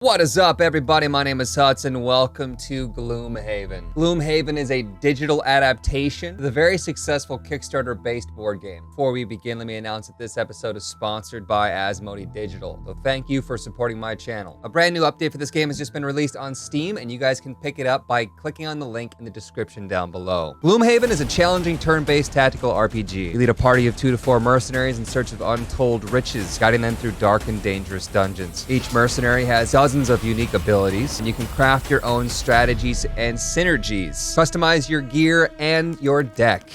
What is up, everybody? My name is Hudson. Welcome to Gloomhaven. Gloomhaven is a digital adaptation of the very successful Kickstarter-based board game. Before we begin, let me announce that this episode is sponsored by Asmodee Digital. So thank you for supporting my channel. A brand new update for this game has just been released on Steam, and you guys can pick it up by clicking on the link in the description down below. Gloomhaven is a challenging turn-based tactical RPG. You lead a party of 2 to 4 mercenaries in search of untold riches, guiding them through dark and dangerous dungeons. Each mercenary has dozens of unique abilities, and you can craft your own strategies and synergies. Customize your gear and your deck.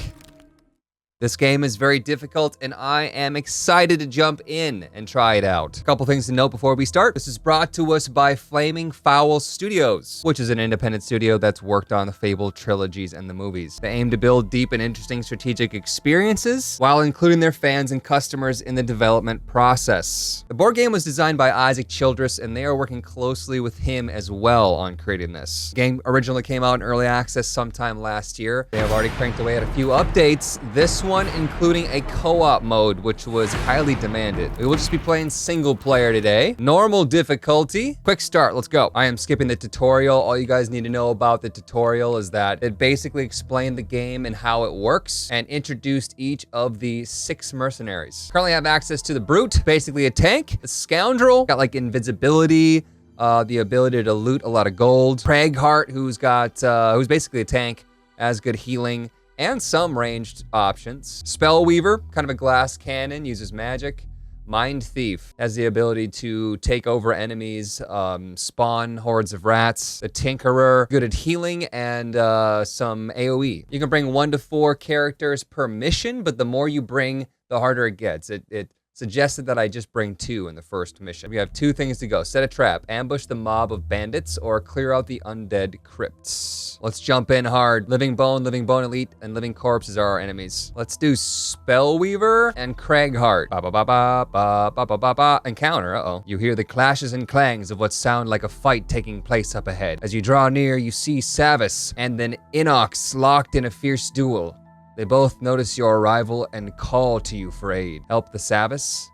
This game is very difficult, and I am excited to jump in and try it out. A couple things to note before we start. This is brought to us by Flaming Fowl Studios, which is an independent studio that's worked on the Fable trilogies and the movies. They aim to build deep and interesting strategic experiences while including their fans and customers in the development process. The board game was designed by Isaac Childress, and they are working closely with him as well on creating this. The game originally came out in early access sometime last year. They have already cranked away at a few updates. This one including a co-op mode, which was highly demanded. We will just be playing single player today. Normal difficulty. Quick start, let's go. I am skipping the tutorial. All you guys need to know about the tutorial is that it basically explained the game and how it works and introduced each of the 6 mercenaries. Currently have access to the Brute, basically a tank, a Scoundrel, got like invisibility, the ability to loot a lot of gold. Craighheart, who's basically a tank, has good healing and some ranged options. Spellweaver, kind of a glass cannon, uses magic. Mind Thief has the ability to take over enemies, spawn hordes of rats. The Tinkerer, good at healing and some AoE. You can bring 1 to 4 characters per mission, but the more you bring, the harder it gets. It suggested that I just bring 2 in the first mission. We have 2 things to go. Set a trap, ambush the mob of bandits, or clear out the undead crypts. Let's jump in hard. Living Bone Elite, and Living Corpses are our enemies. Let's do Spellweaver and Craighheart. Ba-ba-ba-ba, encounter, uh-oh. You hear the clashes and clangs of what sound like a fight taking place up ahead. As you draw near, you see Savas and then Inox locked in a fierce duel. They both notice your arrival and call to you for aid. Help the Savas?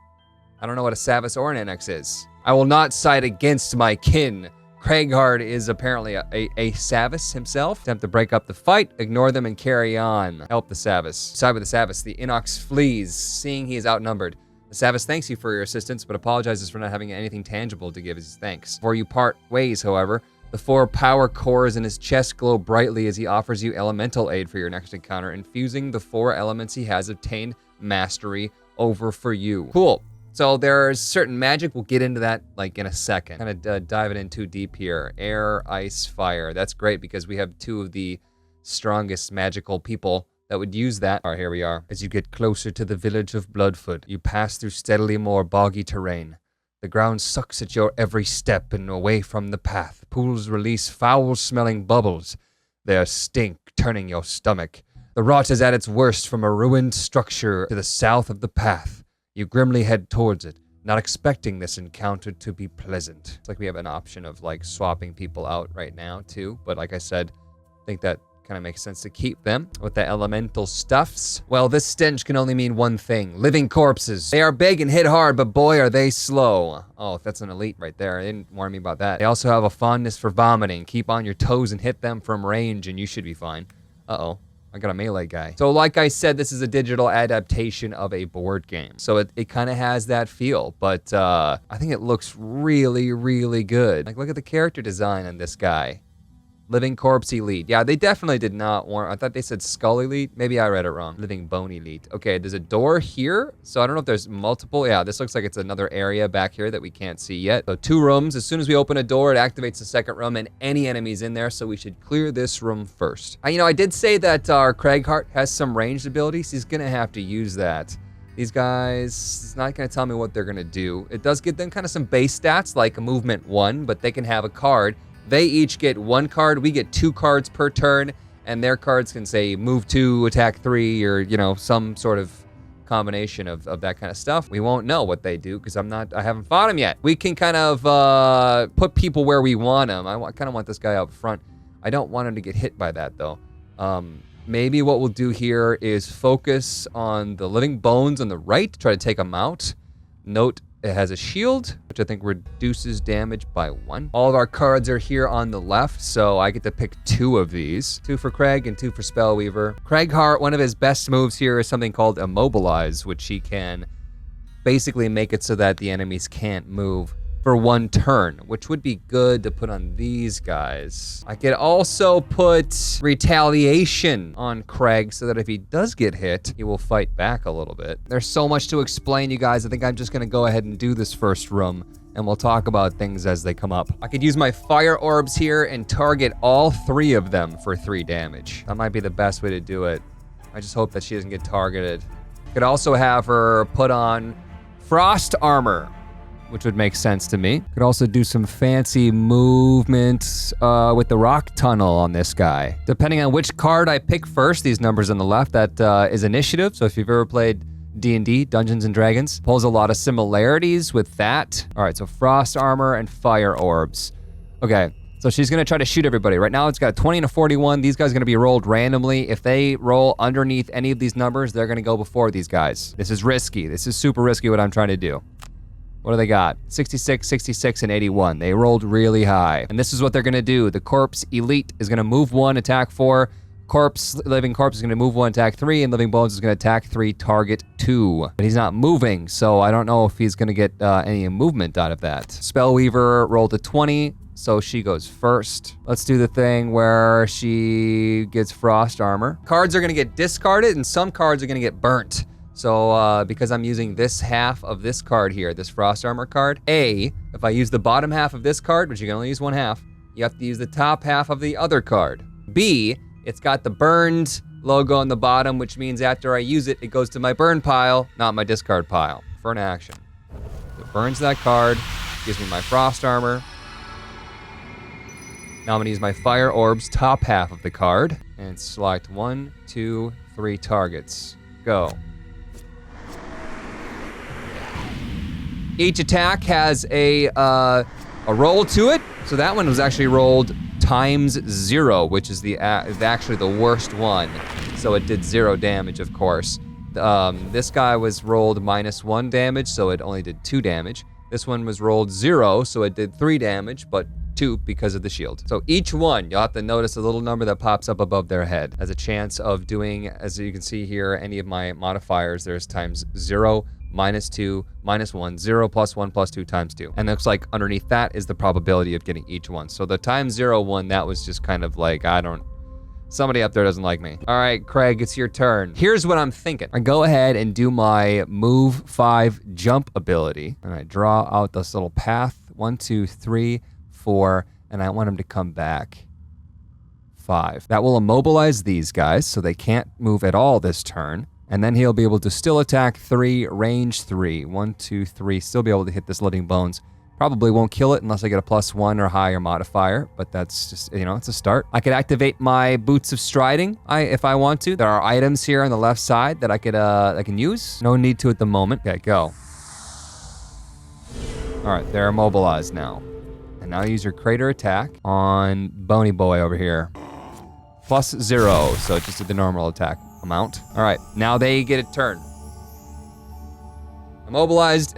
I don't know what a Savas or an Inox is. I will not side against my kin. Craighheart is apparently a Savas himself. Attempt to break up the fight, ignore them, and carry on. Help the Savas. Side with the Savas. The Inox flees, seeing he is outnumbered. The Savas thanks you for your assistance, but apologizes for not having anything tangible to give as thanks. Before you part ways, however, the 4 power cores in his chest glow brightly as he offers you elemental aid for your next encounter, infusing the 4 elements he has obtained mastery over for you. Cool. So there's certain magic. We'll get into that like in a second. Kind of diving in too deep here. Air, ice, fire. That's great because we have 2 of the strongest magical people that would use that. All right, here we are. As you get closer to the village of Bloodfoot, you pass through steadily more boggy terrain. The ground sucks at your every step and away from the path. Pools release foul-smelling bubbles. Their stink turning your stomach. The rot is at its worst from a ruined structure to the south of the path. You grimly head towards it, not expecting this encounter to be pleasant. It's like we have an option of like swapping people out right now too, but like I said, I think that kind of makes sense to keep them with the elemental stuffs. Well, this stench can only mean one thing. Living corpses. They are big and hit hard, but boy, are they slow. Oh, that's an elite right there. They didn't warn me about that. They also have a fondness for vomiting. Keep on your toes and hit them from range and you should be fine. Uh-oh. I got a melee guy. So like I said, this is a digital adaptation of a board game. So it kind of has that feel, but I think it looks really, really good. Like, look at the character design on this guy. Living Corpse Elite. Yeah, they definitely did not warn. I thought they said Skull Elite. Maybe I read it wrong. Living Bone Elite. Okay, there's a door here. So I don't know if there's multiple. Yeah, this looks like it's another area back here that we can't see yet. So 2 rooms. As soon as we open a door, it activates the second room and any enemies in there. So we should clear this room first. I did say that our Craighheart has some ranged abilities. He's going to have to use that. These guys, it's not going to tell me what they're going to do. It does give them kind of some base stats like a movement 1, but they can have a card. They each get 1 card. We get 2 cards per turn, and their cards can say move 2, attack 3, or, some sort of combination of that kind of stuff. We won't know what they do because I haven't fought them yet. We can kind of put people where we want them. I kind of want this guy up front. I don't want him to get hit by that, though. Maybe what we'll do here is focus on the living bones on the right, try to take them out. Note It has a shield, which I think reduces damage by 1. All of our cards are here on the left, so I get to pick 2 of these. 2 for Craig and 2 for Spellweaver. Craighart, one of his best moves here is something called Immobilize, which he can basically make it so that the enemies can't move for 1 turn, which would be good to put on these guys. I could also put Retaliation on Craig so that if he does get hit, he will fight back a little bit. There's so much to explain, you guys. I think I'm just gonna go ahead and do this first room, and we'll talk about things as they come up. I could use my fire orbs here and target all 3 of them for 3 damage. That might be the best way to do it. I just hope that she doesn't get targeted. Could also have her put on Frost Armor, which would make sense to me. Could also do some fancy movement with the rock tunnel on this guy. Depending on which card I pick first, these numbers on the left, that is initiative. So if you've ever played D&D, Dungeons and Dragons, pulls a lot of similarities with that. All right, so Frost Armor and Fire Orbs. Okay, so she's gonna try to shoot everybody. Right now it's got a 20 and a 41. These guys are gonna be rolled randomly. If they roll underneath any of these numbers, they're gonna go before these guys. This is risky. This is super risky what I'm trying to do. What do they got? 66, 66, and 81. They rolled really high. And this is what they're gonna do. The Corpse Elite is gonna move 1, attack 4. Living Corpse is gonna move 1, attack 3, and Living Bones is gonna attack 3, target 2. But he's not moving, so I don't know if he's gonna get any movement out of that. Spellweaver rolled a 20, so she goes first. Let's do the thing where she gets Frost Armor. Cards are gonna get discarded, and some cards are gonna get burnt. So because I'm using this half of this card here, this Frost Armor card, if I use the bottom half of this card, which you can only use 1 half, you have to use the top half of the other card. B, it's got the burned logo on the bottom, which means after I use it, it goes to my burn pile, not my discard pile, for an action. So it burns that card, gives me my Frost Armor. Now I'm gonna use my Fire Orbs, top half of the card, and select 1, 2, 3 targets. Go. Each attack has a roll to it. So that one was actually rolled ×0, which is actually the worst one. So it did 0 damage, of course. This guy was rolled -1 damage, so it only did 2 damage. This one was rolled 0, so it did 3 damage, but 2 because of the shield. So each one, you'll have to notice a little number that pops up above their head. Has a chance of doing, as you can see here, any of my modifiers, there's ×0, -2, -1, 0, +1, +2, ×2. And looks like underneath that is the probability of getting each one. So the ×0 one, that was just kind of like, somebody up there doesn't like me. All right, Craig, it's your turn. Here's what I'm thinking. I go ahead and do my move 5 jump ability. And I draw out this little path, 1, 2, 3, 4, and I want him to come back 5. That will immobilize these guys so they can't move at all this turn. And then he'll be able to still attack 3, range 3. 1, 2, 3, still be able to hit this Living Bones. Probably won't kill it unless I get a +1 or higher modifier, but that's just, it's a start. I could activate my Boots of Striding if I want to. There are items here on the left side that I can use. No need to at the moment. Okay, go. All right, they're immobilized now. And now use your Crater attack on Bony Boy over here. +0, so just did the normal attack amount. All right, now they get a turn. Immobilized,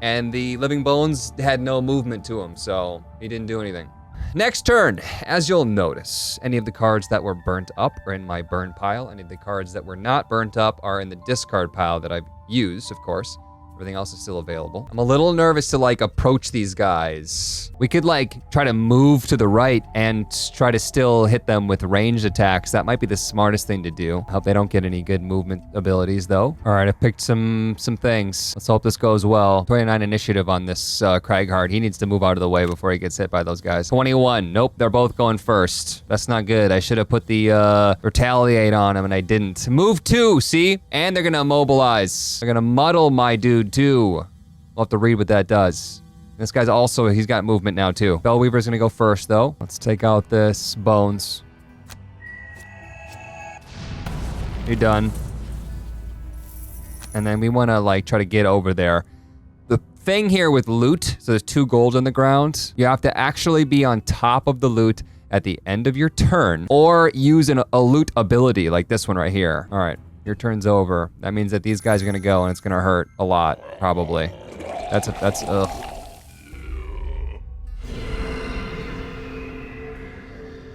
and the Living Bones had no movement to him, so he didn't do anything. Next turn, as you'll notice, any of the cards that were burnt up are in my burn pile. Any of the cards that were not burnt up are in the discard pile that I've used, of course. Everything else is still available. I'm a little nervous to approach these guys. We could try to move to the right and try to still hit them with ranged attacks. That might be the smartest thing to do. I hope they don't get any good movement abilities though. All right, I picked some things. Let's hope this goes well. 29 initiative on this Craighart. He needs to move out of the way before he gets hit by those guys. 21, nope, they're both going first. That's not good. I should have put the retaliate on him and I didn't. Move 2, see? And they're gonna immobilize. They're gonna muddle my dude too. We'll have to read what that does. This guy's also, he's got movement now too. Bellweaver's gonna go first though. Let's take out this Bones. You're done. And then we wanna try to get over there. The thing here with loot, so there's 2 gold on the ground. You have to actually be on top of the loot at the end of your turn or use a loot ability like this one right here. All right. Your turn's over. That means that these guys are gonna go and it's gonna hurt a lot, probably. ugh.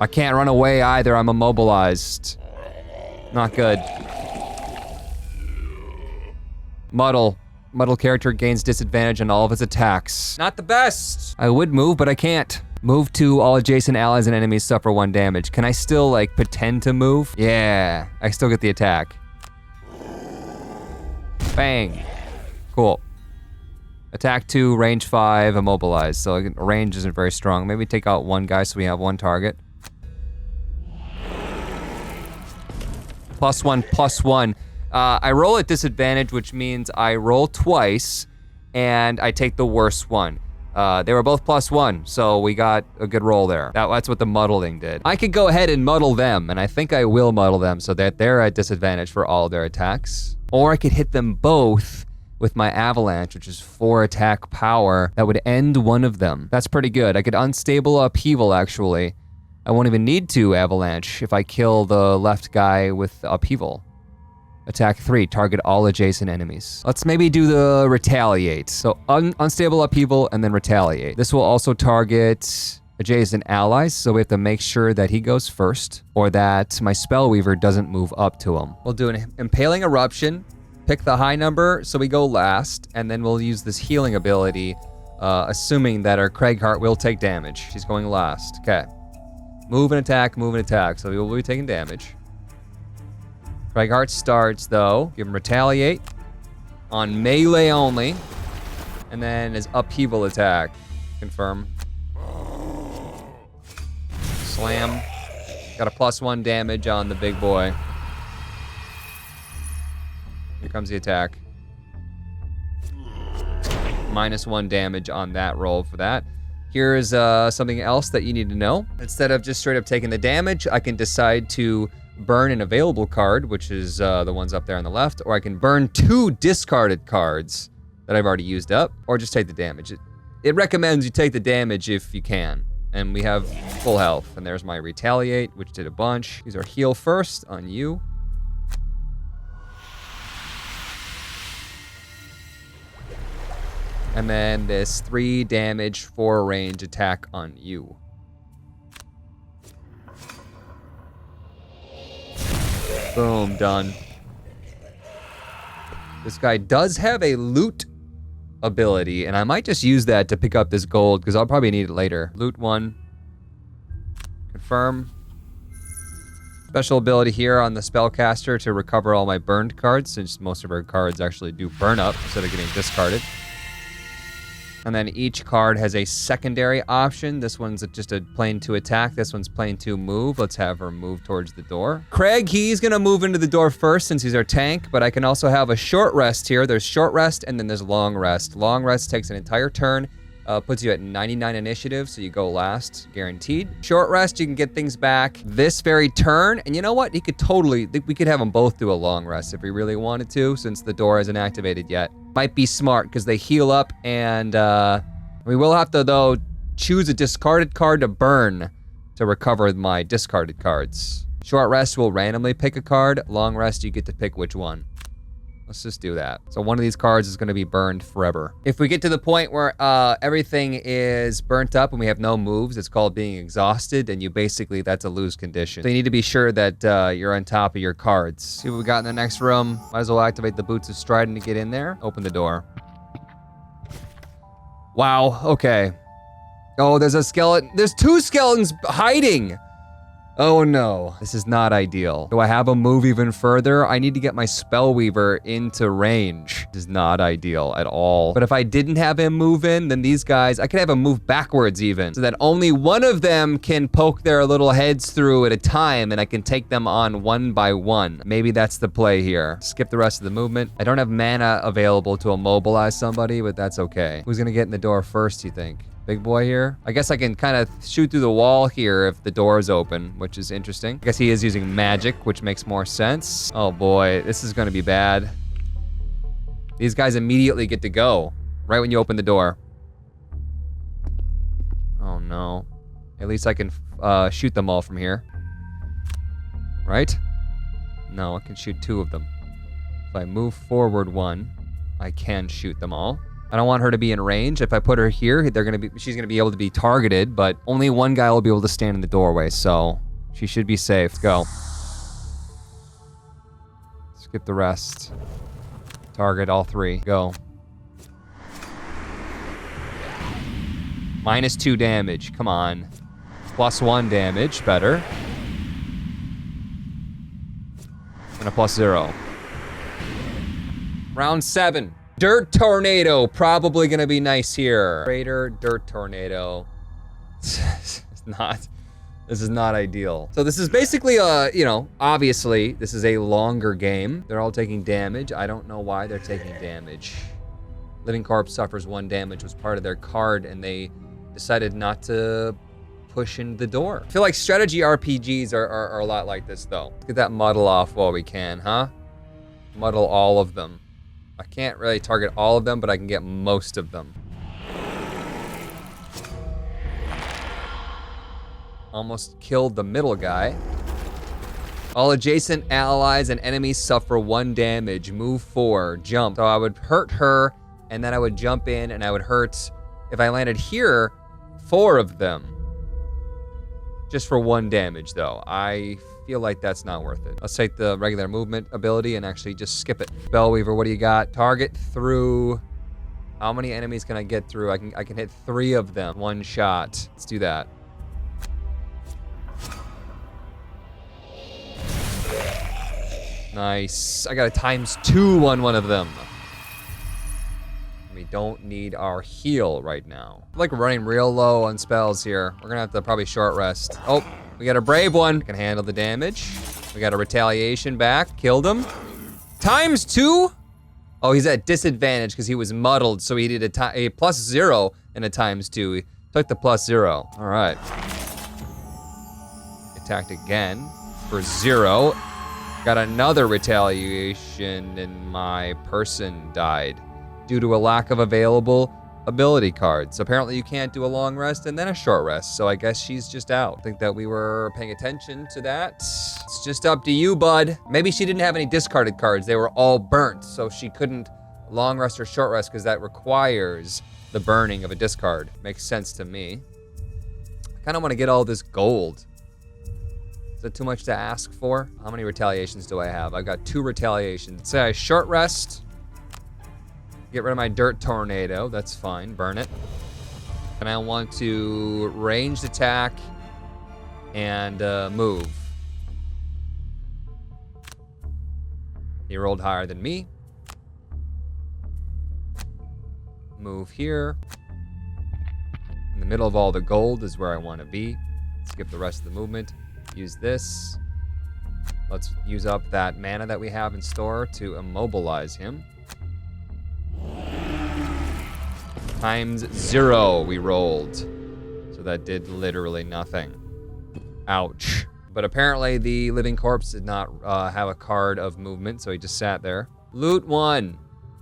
I can't run away either, I'm immobilized. Not good. Muddle. Muddle character gains disadvantage on all of his attacks. Not the best. I would move, but I can't. Move to all adjacent allies and enemies suffer 1 damage. Can I still, like, pretend to move? Yeah, I still get the attack. Bang. Cool. Attack 2, range 5, immobilized. So range isn't very strong. Maybe take out 1 guy so we have 1 target. +1/+1. I roll at disadvantage, which means I roll twice, and I take the worst one. They were both +1, so we got a good roll there. That's what the muddling did. I could go ahead and muddle them, and I think I will muddle them so that they're at disadvantage for all their attacks. Or I could hit them both with my avalanche, which is 4 attack power. That would end one of them. That's pretty good. I could unstable upheaval, actually. I won't even need to avalanche if I kill the left guy with upheaval. Attack 3, target all adjacent enemies. Let's maybe do the retaliate. So unstable upheaval and then retaliate. This will also target adjacent allies, so we have to make sure that he goes first or that my Spellweaver doesn't move up to him. We'll do an impaling eruption, pick the high number so we go last, and then we'll use this healing ability, assuming that our Craighheart will take damage. She's going last. Okay. Move and attack, so we will be taking damage. Craighheart starts, though. Give him retaliate on melee only. And then his upheaval attack. Confirm. Slam. Got a +1 damage on the big boy. Here comes the attack. -1 damage on that roll for that. Here's something else that you need to know. Instead of just straight up taking the damage, I can decide to burn an available card, which is the ones up there on the left, or I can burn 2 discarded cards that I've already used up, or just take the damage. It recommends you take the damage if you can. And we have full health. And there's my retaliate, which did a bunch. Use our heal first on you. And then this 3 damage, 4 range attack on you. Boom, done. This guy does have a loot ability, and I might just use that to pick up this gold, because I'll probably need it later. Loot 1. Confirm. Special ability here on the spellcaster to recover all my burned cards, since most of our cards actually do burn up instead of getting discarded. And then each card has a secondary option. This one's just a plain 2 attack. This one's plain 2 move. Let's have her move towards the door. Craig, he's gonna move into the door first since he's our tank, but I can also have a short rest here. There's short rest and then there's long rest. Long rest takes an entire turn, puts you at 99 initiative, so you go last, guaranteed. Short rest, you can get things back this very turn, and you know what? We could have them both do a long rest if we really wanted to, since the door isn't activated yet. Might be smart, because they heal up, and we will have to, though, choose a discarded card to burn to recover my discarded cards. Short rest will randomly pick a card. Long rest, you get to pick which one. Let's just do that. So one of these cards is going to be burned forever. If we get to the point where everything is burnt up and we have no moves, it's called being exhausted, and that's a lose condition. So you need to be sure that you're on top of your cards. See what we got in the next room. Might as well activate the Boots of Striding to get in there. Open the door. Wow, okay. Oh, there's a skeleton. There's 2 skeletons hiding. Oh no, this is not ideal. Do I have him move even further? I need to get my Spellweaver into range. This is not ideal at all. But if I didn't have him move in, then these guys, I could have him move backwards even, so that only one of them can poke their little heads through at a time, and I can take them on 1 by 1. Maybe that's the play here. Skip the rest of the movement. I don't have mana available to immobilize somebody, but that's okay. Who's gonna get in the door first, you think? Big boy here. I guess I can kind of shoot through the wall here if the door is open, which is interesting. I guess he is using magic, which makes more sense. Oh boy, this is gonna be bad. These guys immediately get to go, right when you open the door. Oh no. At least I can shoot them all from here. Right? No, I can shoot 2 of them. If I move forward 1, I can shoot them all. I don't want her to be in range. If I put her here, she's gonna be able to be targeted, but only one guy will be able to stand in the doorway, so she should be safe. Let's go. Skip the rest. Target all 3. Go. -2 damage. Come on. +1 damage. Better. And a +0. Round 7. Dirt Tornado. Probably gonna be nice here. Crater, Dirt Tornado. This is not ideal. So this is basically you know, obviously, this is a longer game. They're all taking damage. I don't know why they're taking damage. Living Corpse suffers 1 damage, was part of their card, and they decided not to push in the door. I feel like strategy RPGs are a lot like this, though. Let's get that muddle off while we can, huh? Muddle all of them. I can't really target all of them, but I can get most of them. Almost killed the middle guy. All adjacent allies and enemies suffer 1 damage. Move 4, jump. So I would hurt her, and then I would jump in, and I would hurt, if I landed here, 4 of them. Just for 1 damage, though. I feel like that's not worth it. Let's take the regular movement ability and actually just skip it. Spellweaver, what do you got? Target through... How many enemies can I get through? I can hit 3 of them. 1 shot. Let's do that. Nice. I got a ×2 on one of them. We don't need our heal right now. I'm like running real low on spells here. We're gonna have to probably short rest. Oh, we got a brave one. Can handle the damage. We got a retaliation back. Killed him. ×2? Oh, he's at disadvantage because he was muddled, so he did a +0 and a ×2. He took the +0. All right. Attacked again for 0. Got another retaliation, and my person died due to a lack of available ability cards. Apparently you can't do a long rest and then a short rest, so I guess she's just out. I think that we were paying attention to that. It's just up to you, bud. Maybe she didn't have any discarded cards. They were all burnt, so she couldn't long rest or short rest because that requires the burning of a discard. Makes sense to me. I kind of want to get all this gold. Is that too much to ask for? How many retaliations do I have? I've got 2 retaliations. Say I short rest. Get rid of my Dirt Tornado. That's fine. Burn it. And I want to ranged attack and move. He rolled higher than me. Move here. In the middle of all the gold is where I want to be. Skip the rest of the movement. Use this. Let's use up that mana that we have in store to immobilize him. ×0 we rolled. So that did literally nothing. Ouch. But apparently the Living Corpse did not have a card of movement, so he just sat there. Loot 1.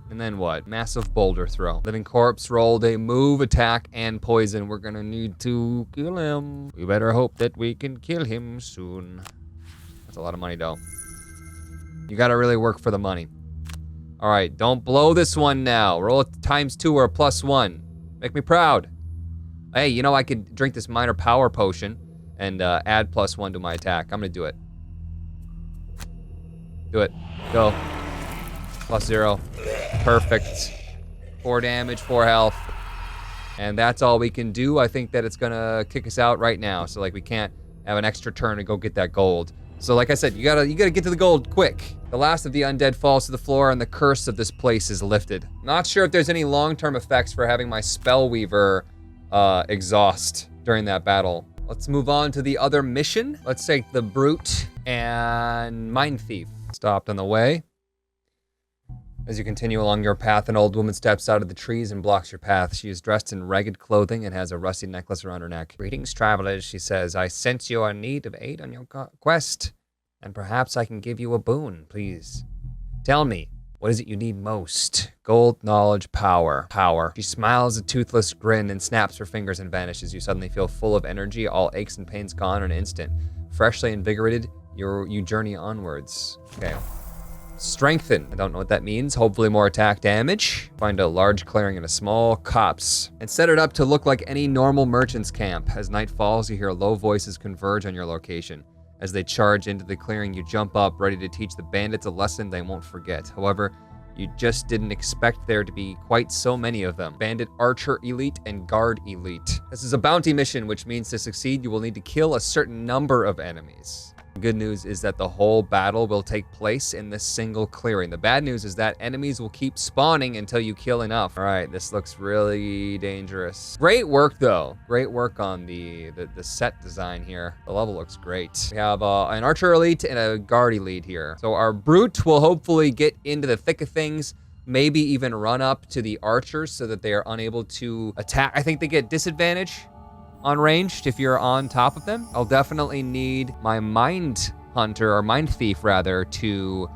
And then what? Massive boulder throw. Living Corpse rolled a move, attack, and poison. We're gonna need to kill him. We better hope that we can kill him soon. That's a lot of money, though. You gotta really work for the money. All right, don't blow this one now. Roll a ×2 or a +1. Make me proud. Hey, you know, I could drink this minor power potion and add +1 to my attack. I'm gonna do it. Do it. Go. +0. Perfect. 4 damage, 4 health. And that's all we can do. I think that it's gonna kick us out right now. So like we can't have an extra turn to go get that gold. So like I said, you gotta get to the gold quick. The last of the undead falls to the floor and the curse of this place is lifted. Not sure if there's any long-term effects for having my Spellweaver exhaust during that battle. Let's move on to the other mission. Let's take the Brute and Mind Thief. Stopped on the way. As you continue along your path, an old woman steps out of the trees and blocks your path. She is dressed in ragged clothing and has a rusty necklace around her neck. Greetings, travelers, she says. I sense you are in need of aid on your quest, and perhaps I can give you a boon, please. Tell me, what is it you need most? Gold, knowledge, power. Power. She smiles a toothless grin and snaps her fingers and vanishes. You suddenly feel full of energy, all aches and pains gone in an instant. Freshly invigorated, you journey onwards. Okay. Strengthen. I don't know what that means. Hopefully more attack damage. Find a large clearing and a small copse. And set it up to look like any normal merchant's camp. As night falls, you hear low voices converge on your location. As they charge into the clearing, you jump up, ready to teach the bandits a lesson they won't forget. However, you just didn't expect there to be quite so many of them. Bandit, Archer Elite, and Guard Elite. This is a bounty mission, which means to succeed, you will need to kill a certain number of enemies. The good news is that the whole battle will take place in this single clearing. The bad news is that enemies will keep spawning until you kill enough. All right, this looks really dangerous. Great work, though. Great work on the set design here. The level looks great. We have an Archer Elite and a Guard Elite here. So our Brute will hopefully get into the thick of things, maybe even run up to the Archers so that they are unable to attack. I think they get disadvantage on ranged if you're on top of them. I'll definitely need my Mind Hunter, or Mind Thief rather, to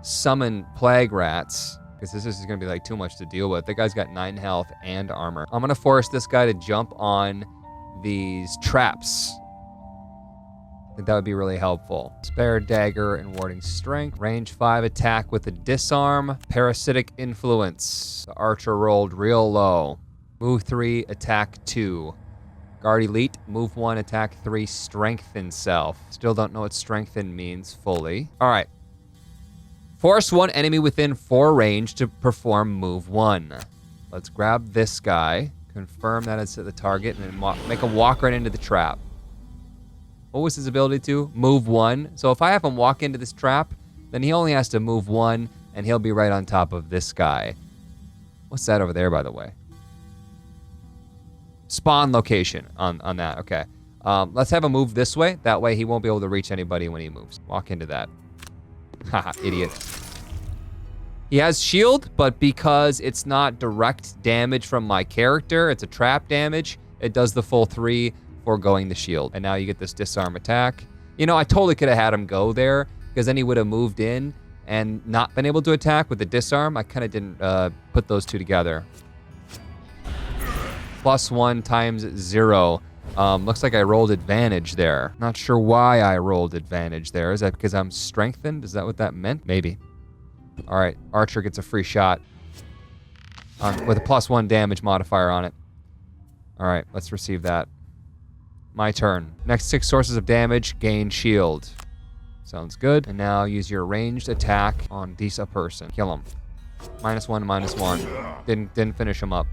summon Plague Rats, because this is gonna be like too much to deal with. The guy's got 9 health and armor. I'm gonna force this guy to jump on these traps. I think that would be really helpful. Spare Dagger and Warding Strength. Range 5 attack with a Disarm. Parasitic Influence. The Archer rolled real low. Move 3, attack 2. Guard Elite, move 1, attack 3, strengthen self. Still don't know what strengthen means fully. All right. Force 1 enemy within 4 range to perform move 1. Let's grab this guy, confirm that it's at the target, and then make him walk right into the trap. What was his ability to? Move 1. So if I have him walk into this trap, then he only has to move 1, and he'll be right on top of this guy. What's that over there, by the way? Spawn location on that, okay. Let's have him move this way. That way he won't be able to reach anybody when he moves. Walk into that. Haha, idiot. He has shield, but because it's not direct damage from my character, it's a trap damage, it does the full 3, foregoing the shield. And now you get this disarm attack. You know, I totally could have had him go there, because then he would have moved in and not been able to attack with the disarm. I kind of didn't put those two together. +1 times 0. Looks like I rolled advantage there. Not sure why I rolled advantage there. Is that because I'm strengthened? Is that what that meant? Maybe. All right, Archer gets a free shot with a +1 damage modifier on it. All right, let's receive that. My turn. Next 6 sources of damage, gain shield. Sounds good. And now use your ranged attack on a person. Kill him. -1, -1. Didn't finish him up.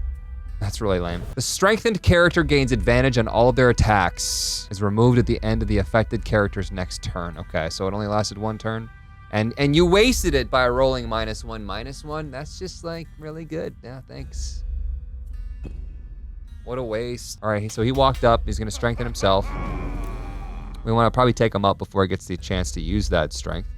That's really lame. The strengthened character gains advantage on all of their attacks. Is removed at the end of the affected character's next turn. Okay, so it only lasted 1 turn. And you wasted it by rolling -1, -1. That's just like really good. Yeah, thanks. What a waste. All right, so he walked up. He's gonna strengthen himself. We wanna probably take him up before he gets the chance to use that strength.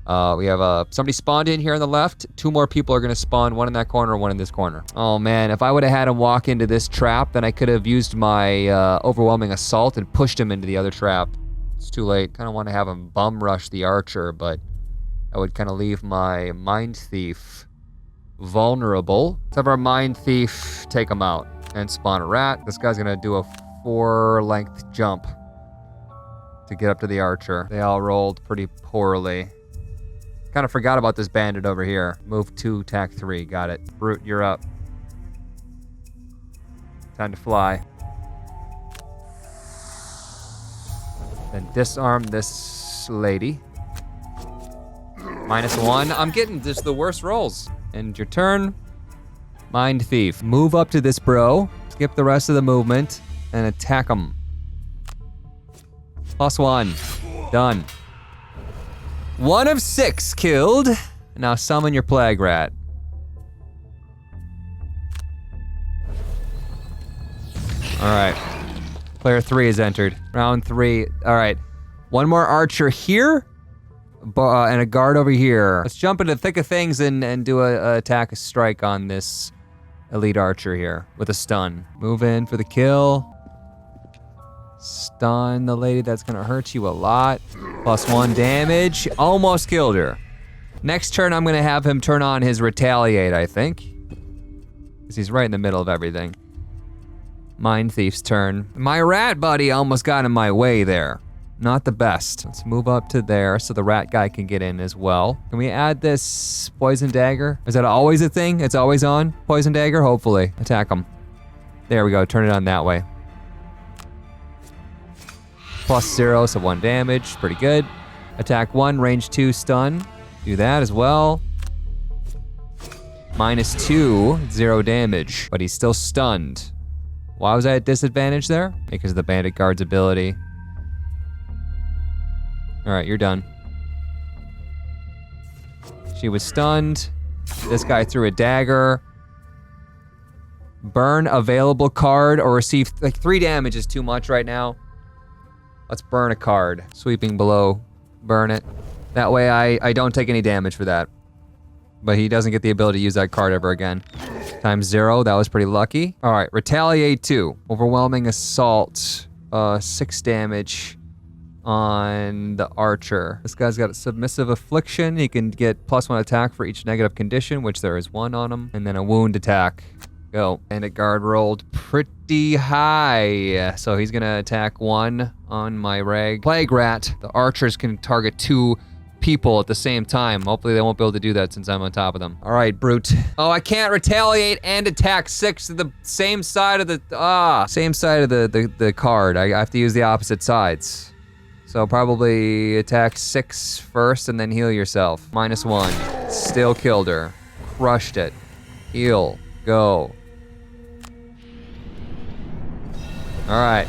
We have somebody spawned in here on the left. 2 more people are gonna spawn, 1 in that corner, 1 in this corner. Oh man, if I would have had him walk into this trap, then I could have used my overwhelming assault and pushed him into the other trap. It's too late. Kind of want to have him bum rush the Archer, but I would kind of leave my Mind Thief vulnerable. Let's have our Mind Thief take him out and spawn a rat. This guy's gonna do a 4-length jump to get up to the Archer. They all rolled pretty poorly. Kind of forgot about this bandit over here. Move 2, attack 3. Got it. Brute, you're up. Time to fly. Then disarm this lady. -1. I'm getting just the worst rolls. End your turn. Mind Thief. Move up to this bro. Skip the rest of the movement and attack him. +1. Done. 1 of 6 killed. Now summon your Plague Rat. All right. Player 3 has entered. Round 3. All right. 1 more Archer here. And a guard over here. Let's jump into the thick of things and do a attack, a strike on this elite Archer here with a stun. Move in for the kill. Stun the lady, that's gonna hurt you a lot. +1 damage, almost killed her. Next turn, I'm gonna have him turn on his retaliate, I think. Because he's right in the middle of everything. Mind Thief's turn. My rat buddy almost got in my way there. Not the best. Let's move up to there so the rat guy can get in as well. Can we add this poison dagger? Is that always a thing? It's always on? Poison dagger? Hopefully. Attack him. There we go. Turn it on that way. +0, so 1 damage. Pretty good. Attack 1, range 2, stun. Do that as well. -2, 0 damage. But he's still stunned. Why was I at disadvantage there? Because of the bandit guard's ability. All right, you're done. She was stunned. This guy threw a dagger. Burn available card or receive, like 3 damage is too much right now. Let's burn a card. Sweeping below, burn it. That way I don't take any damage for that. But he doesn't get the ability to use that card ever again. ×0, that was pretty lucky. All right, retaliate 2. Overwhelming assault, 6 damage on the archer. This guy's got a submissive affliction. He can get +1 attack for each negative condition, which there is 1 on him. And then a wound attack. Go. Bandit guard rolled pretty high. So he's gonna attack 1 on my rag. Plague rat. The archers can target 2 people at the same time. Hopefully they won't be able to do that since I'm on top of them. All right, brute. Oh, I can't retaliate and attack 6 to the same side of the, same side of the card. I have to use the opposite sides. So probably attack 6 first and then heal yourself. -1. Still killed her. Crushed it. Heal. Go. All right.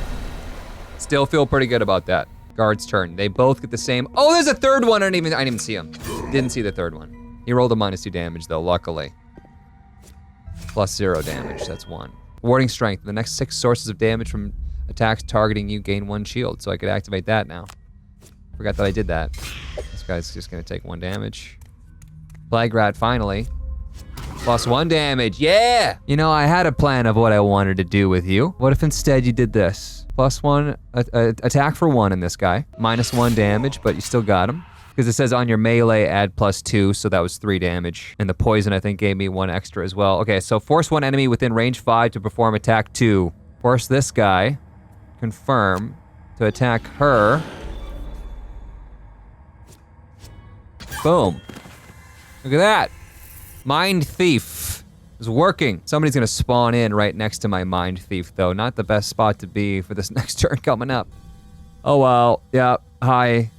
Still feel pretty good about that. Guard's turn. They both get the same. Oh, there's a third one. I didn't even see him. Didn't see the third one. He rolled a -2 damage though, luckily. +0 damage, that's 1. Warding strength. The next 6 sources of damage from attacks targeting you gain 1 shield, so I could activate that now. Forgot that I did that. This guy's just gonna take 1 damage. Plague rat, finally. +1 damage, yeah! You know, I had a plan of what I wanted to do with you. What if instead you did this? +1, attack for 1 in this guy. -1 damage, but you still got him. Because it says on your melee, add +2, so that was 3 damage. And the poison, I think, gave me 1 extra as well. Okay, so force 1 enemy within range 5 to perform attack 2. Force this guy, confirm, to attack her. Boom. Look at that. Mind Thief is working. Somebody's gonna spawn in right next to my Mind Thief, though. Not the best spot to be for this next turn coming up. Oh, well, yeah, hi,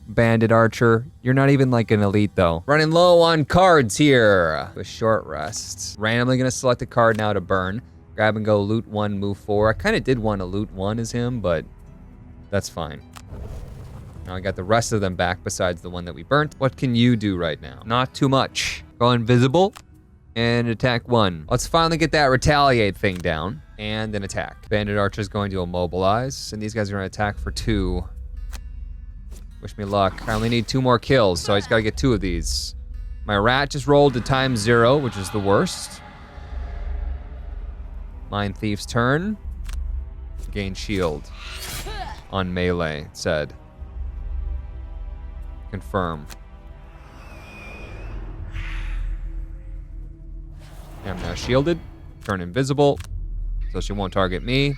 bandit archer. You're not even like an elite, though. Running low on cards here. A short rest. Randomly gonna select a card now to burn. Grab and go, loot 1, move 4. I kinda did want to loot 1 as him, but that's fine. Now I got the rest of them back besides the one that we burnt. What can you do right now? Not too much. Go invisible and attack 1. Let's finally get that retaliate thing down and then attack. Bandit archer's going to immobilize and these guys are gonna attack for 2. Wish me luck. I only need 2 more kills, so I just gotta get 2 of these. My rat just rolled to ×0, which is the worst. Mind Thief's turn. Gain shield. On melee, it said. Confirm. I'm now shielded. Turn invisible. So she won't target me.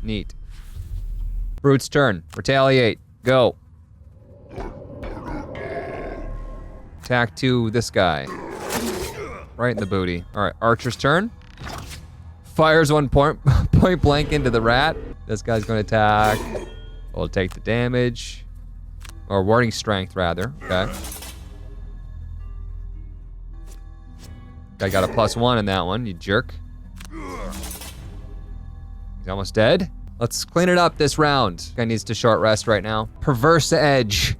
Neat. Brute's turn. Retaliate. Go. Attack 2 this guy. Right in the booty. All right, archer's turn. Fires 1 point blank into the rat. This guy's gonna attack. We'll take the damage. Or warding strength, rather. Okay. I got a +1 in that one, you jerk. He's almost dead. Let's clean it up this round. Guy needs to short rest right now. Perverse edge.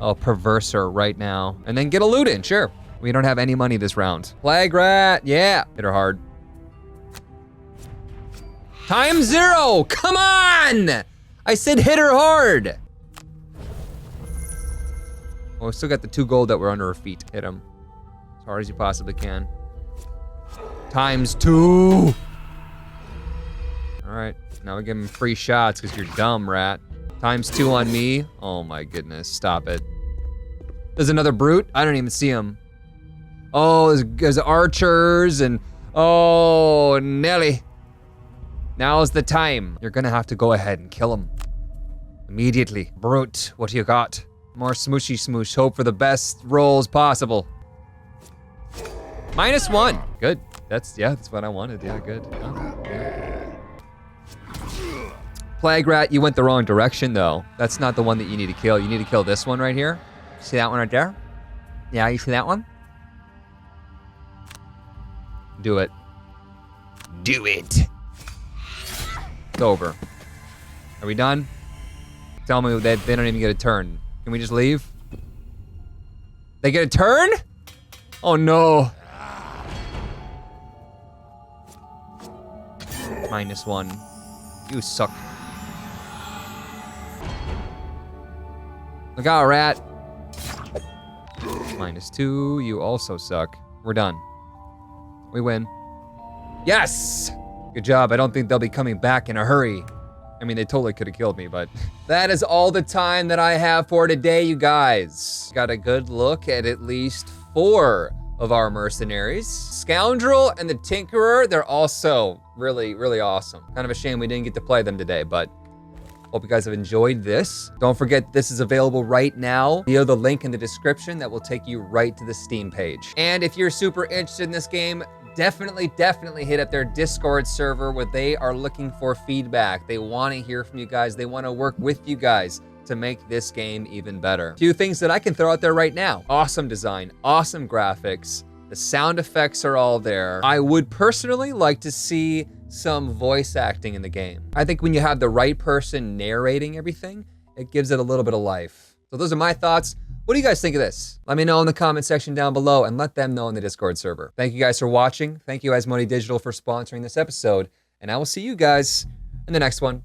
I'll perverse her right now. And then get a loot in, sure. We don't have any money this round. Plague rat, yeah. Hit her hard. ×0, come on! I said hit her hard. Oh, we still got the 2 gold that were under her feet. Hit him as hard as you possibly can. ×2. All right, now we give him free shots because you're dumb, rat. ×2 on me. Oh my goodness, stop it. There's another brute. I don't even see him. Oh, there's archers and oh, Nelly. Now's the time. You're gonna have to go ahead and kill him. Immediately. Brute, what do you got? More smooshy smoosh. Hope for the best rolls possible. -1. Good. That's what I wanted. Yeah, good. Oh, yeah. Plague Rat, you went the wrong direction though. That's not the one that you need to kill. You need to kill this one right here. See that one right there? Yeah, you see that one? Do it. Do it. It's over. Are we done? Tell me that they don't even get a turn. Can we just leave? They get a turn? Oh no. -1. You suck. Look out, rat. -2. You also suck. We're done. We win. Yes! Good job. I don't think they'll be coming back in a hurry. I mean, they totally could have killed me, but that is all the time that I have for today, you guys. Got a good look at least 4 of our mercenaries. Scoundrel and the Tinkerer, they're also really, really awesome. Kind of a shame we didn't get to play them today, but hope you guys have enjoyed this. Don't forget, this is available right now via the link in the description that will take you right to the Steam page. And if you're super interested in this game, definitely hit up their Discord server where they are looking for feedback. They want to hear from you guys. They want to work with you guys to make this game even better. A few things that I can throw out there right now. Awesome design, awesome graphics. The sound effects are all there. I would personally like to see some voice acting in the game. I think when you have the right person narrating everything, it gives it a little bit of life. So those are my thoughts. What do you guys think of this? Let me know in the comment section down below and let them know in the Discord server. Thank you guys for watching. Thank you Asmodee Digital for sponsoring this episode. And I will see you guys in the next one.